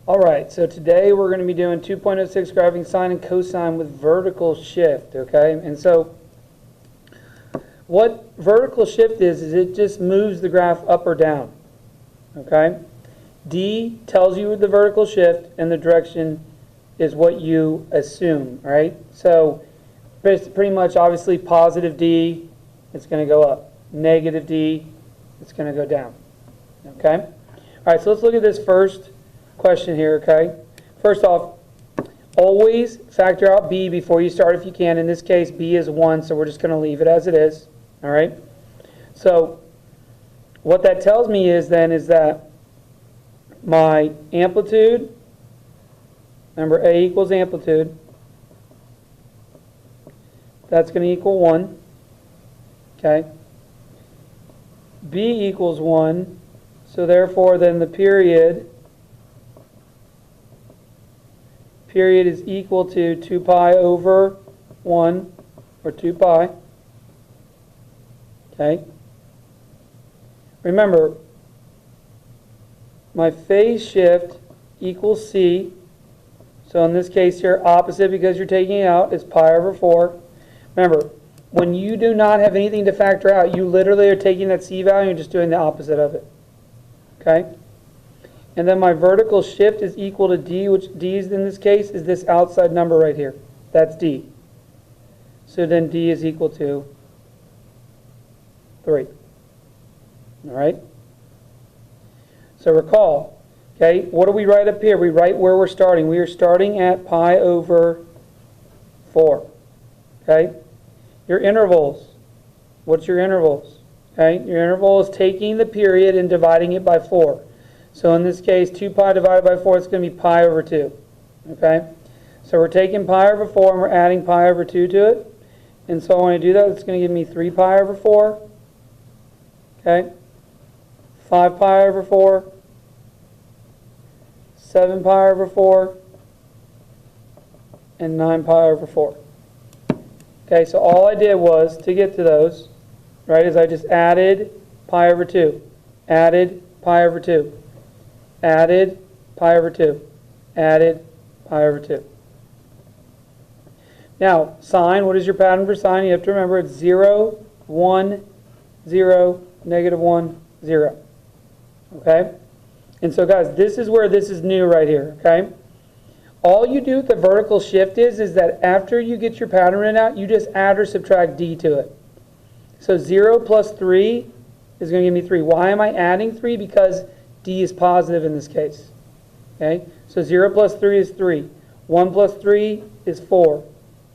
All right, so today we're going to be doing 2.06 graphing sine and cosine with vertical shift, okay? And so what vertical shift is it just moves the graph up or down, okay? D tells you the vertical shift, and the direction is what you assume, right? So pretty much obviously positive D, it's going to go up. Negative D, it's going to go down, okay? All right, so let's look at this first question here, okay? First off, always factor out B before you start if you can. In this case, B is 1, so we're just going to leave it as it is, all right? So what that tells me is then is that my amplitude, remember A equals amplitude, that's going to equal 1, okay? B equals 1, so therefore then the period is equal to 2 pi over 1, or 2 pi. Okay? Remember, my phase shift equals C. So in this case here, opposite because you're taking it out is pi over 4. Remember, when you do not have anything to factor out, you literally are taking that C value and just doing the opposite of it. Okay? And then my vertical shift is equal to D, which D is in this case is this outside number right here. That's D. So then D is equal to 3. All right? So recall, okay, what do we write up here? We write where we're starting. We are starting at pi over 4. Okay? Your intervals. What's your intervals? Okay? Your interval is taking the period and dividing it by 4. So in this case, 2 pi divided by 4, it's going to be pi over 2. Okay? So we're taking pi over 4 and we're adding pi over 2 to it. And so when I do that, it's going to give me 3 pi over 4. Okay? 5 pi over 4. 7 pi over 4. And 9 pi over 4. Okay, so all I did was, to get to those, right, is I just added pi over 2. Added pi over 2. Added pi over 2. Added pi over 2. Now, sine, what is your pattern for sine? You have to remember it's 0, 1, 0, negative 1, 0. Okay? And so, guys, this is where this is new right here. Okay? All you do with the vertical shift is that after you get your pattern written out, you just add or subtract D to it. So 0 plus 3 is going to give me 3. Why am I adding 3? Because D is positive in this case. Okay? So 0 plus 3 is 3. 1 plus 3 is 4.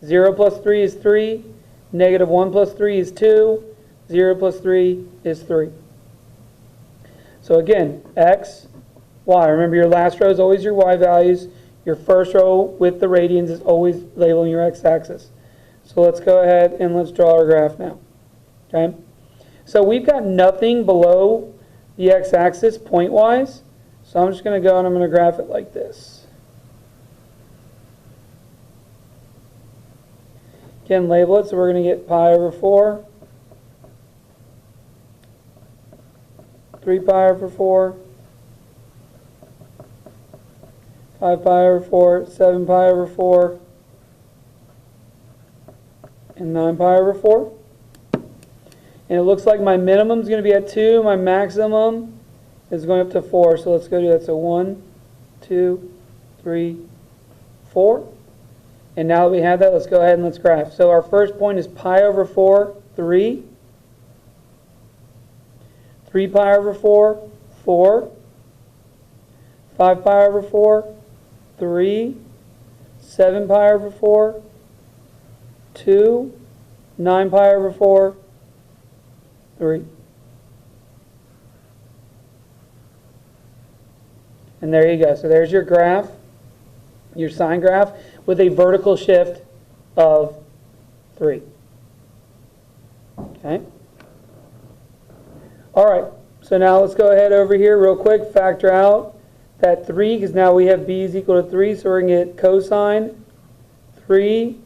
0 plus 3 is 3. Negative 1 plus 3 is 2. 0 plus 3 is 3. So again, X, Y. Remember your last row is always your Y values. Your first row with the radians is always labeling your X-axis. So let's go ahead and let's draw our graph now. Okay? So we've got nothing below the X-axis point-wise. So I'm just going to go and I'm going to graph it like this. Again, label it. So we're going to get pi over 4. 3 pi over 4. 5 pi over 4. 7 pi over 4. And 9 pi over 4. And it looks like my minimum is going to be at 2. My maximum is going up to 4. So let's go do that. So 1, 2, 3, 4. And now that we have that, let's go ahead and let's graph. So our first point is pi over 4, 3. 3 pi over 4, 4. 5 pi over 4, 3. 7 pi over 4, 2. 9 pi over 4, 3. And there you go. So there's your graph, your sine graph, with a vertical shift of 3. Okay? All right. So now let's go ahead over here real quick, factor out that 3, because now we have B is equal to 3, so we're going to get cosine 3.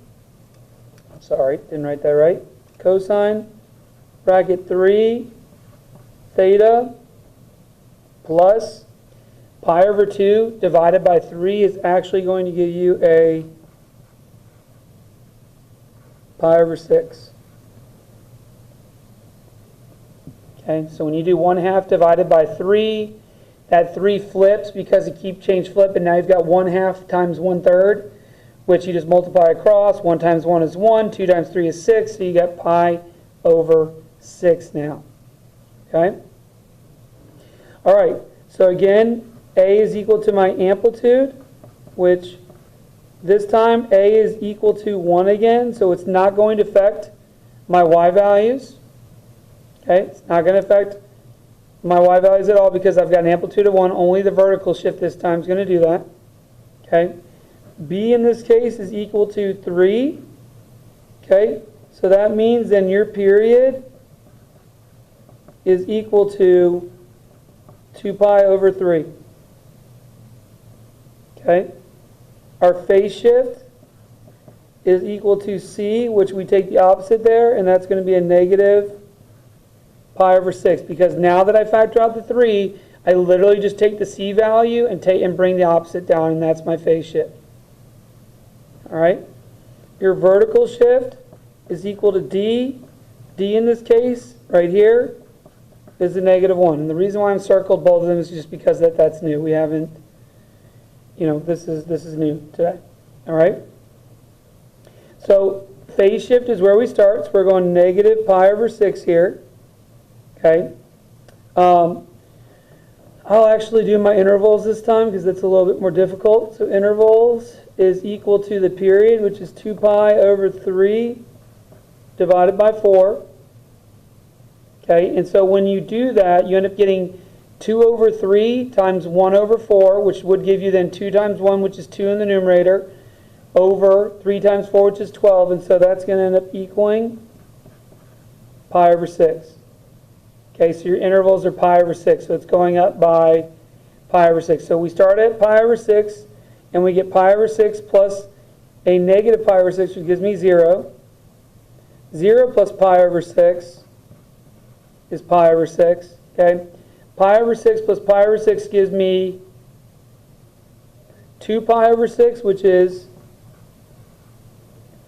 Sorry, didn't write that right. Cosine bracket 3 theta plus pi over 2 divided by 3 is actually going to give you a pi over 6. Okay, so when you do 1/2 divided by 3, that 3 flips because it keep change flip, and now you've got 1/2 times 1/3, which you just multiply across. 1 times 1 is 1, 2 times 3 is 6, so you got pi over 6 now. Okay? All right, so again, A is equal to my amplitude, which this time A is equal to 1 again, so it's not going to affect my y values. Okay, it's not going to affect my y values at all because I've got an amplitude of 1. Only the vertical shift this time is going to do that. Okay, B in this case is equal to 3. Okay, so that means then your period is equal to 2 pi over 3. Okay, our phase shift is equal to C, which we take the opposite there, and that's going to be a negative pi over 6, because now that I factor out the 3, I literally just take the C value and bring the opposite down, and that's my phase shift. All right? Your vertical shift is equal to D. D in this case, right here, is a negative 1. And the reason why I'm circled both of them is just because that's new. We haven't, this is new today. All right? So phase shift is where we start. So we're going negative pi over 6 here. Okay, I'll actually do my intervals this time because that's a little bit more difficult. So intervals is equal to the period, which is 2 pi over 3 divided by 4. Okay, and so when you do that, you end up getting 2 over 3 times 1 over 4, which would give you then 2 times 1, which is 2 in the numerator, over 3 times 4, which is 12. And so that's going to end up equaling pi over 6. Okay, so your intervals are pi over 6, so it's going up by pi over 6. So we start at pi over 6, and we get pi over 6 plus a negative pi over 6, which gives me 0. 0 plus pi over 6 is pi over 6. Okay, pi over 6 plus pi over 6 gives me 2 pi over 6, which is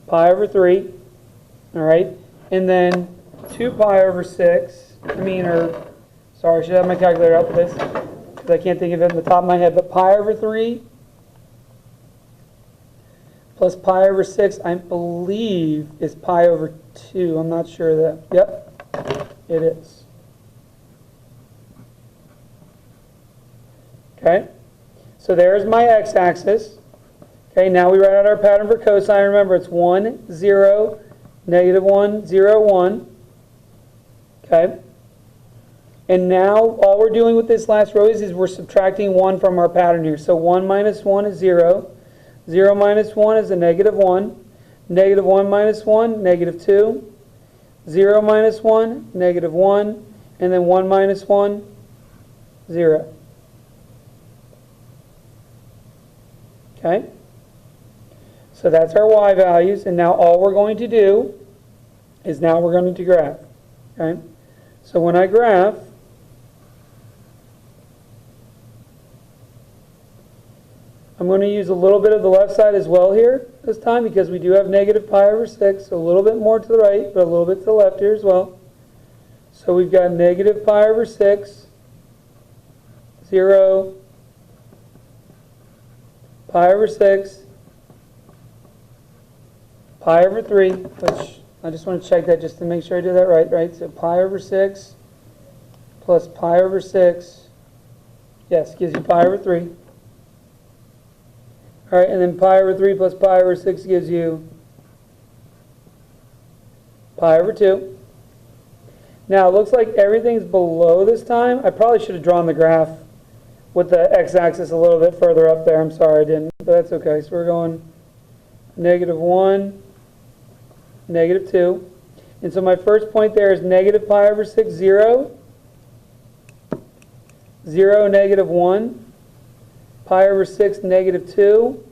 pi over 3. All right, and then 2 pi over 6. I should have my calculator out for this because I can't think of it on the top of my head, but pi over 3 plus pi over 6, I believe, is pi over 2. I'm not sure of that. Yep, it is. Okay, so there's my x-axis. Okay, now we write out our pattern for cosine. Remember, it's 1, 0, negative 1, 0, 1. Okay. And now all we're doing with this last row is we're subtracting 1 from our pattern here. So 1 minus 1 is 0. 0 minus 1 is a negative 1. Negative 1 minus 1, negative 2. 0 minus 1, negative 1. And then 1 minus 1, 0. Okay? So that's our y values. And now all we're going to do is now we're going to graph. Okay? So when I graph, I'm going to use a little bit of the left side as well here this time because we do have negative pi over 6, so a little bit more to the right, but a little bit to the left here as well. So we've got negative pi over 6, 0, pi over 6, pi over 3, which I just want to check that just to make sure I did that right? So pi over 6 plus pi over 6, yes, gives you pi over 3. All right, and then pi over 3 plus pi over 6 gives you pi over 2. Now, it looks like everything's below this time. I probably should have drawn the graph with the x-axis a little bit further up there. I'm sorry I didn't, but that's okay. So we're going negative 1, negative 2. And so my first point there is negative pi over 6, 0. 0, negative 1. Pi over 6, negative 2.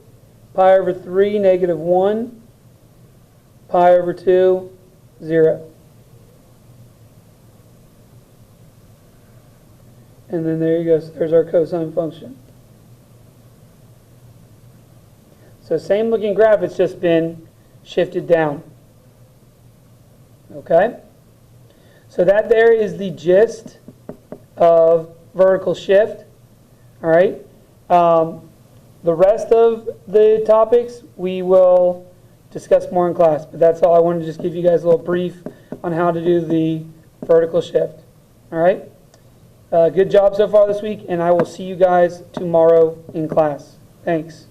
Pi over 3, negative 1. Pi over 2, 0. And then there you go. So there's our cosine function. So same looking graph, it's just been shifted down. Okay? So that there is the gist of vertical shift. All right? The rest of the topics we will discuss more in class, but that's all. I wanted to just give you guys a little brief on how to do the vertical shift. All right? Good job so far this week, and I will see you guys tomorrow in class. Thanks.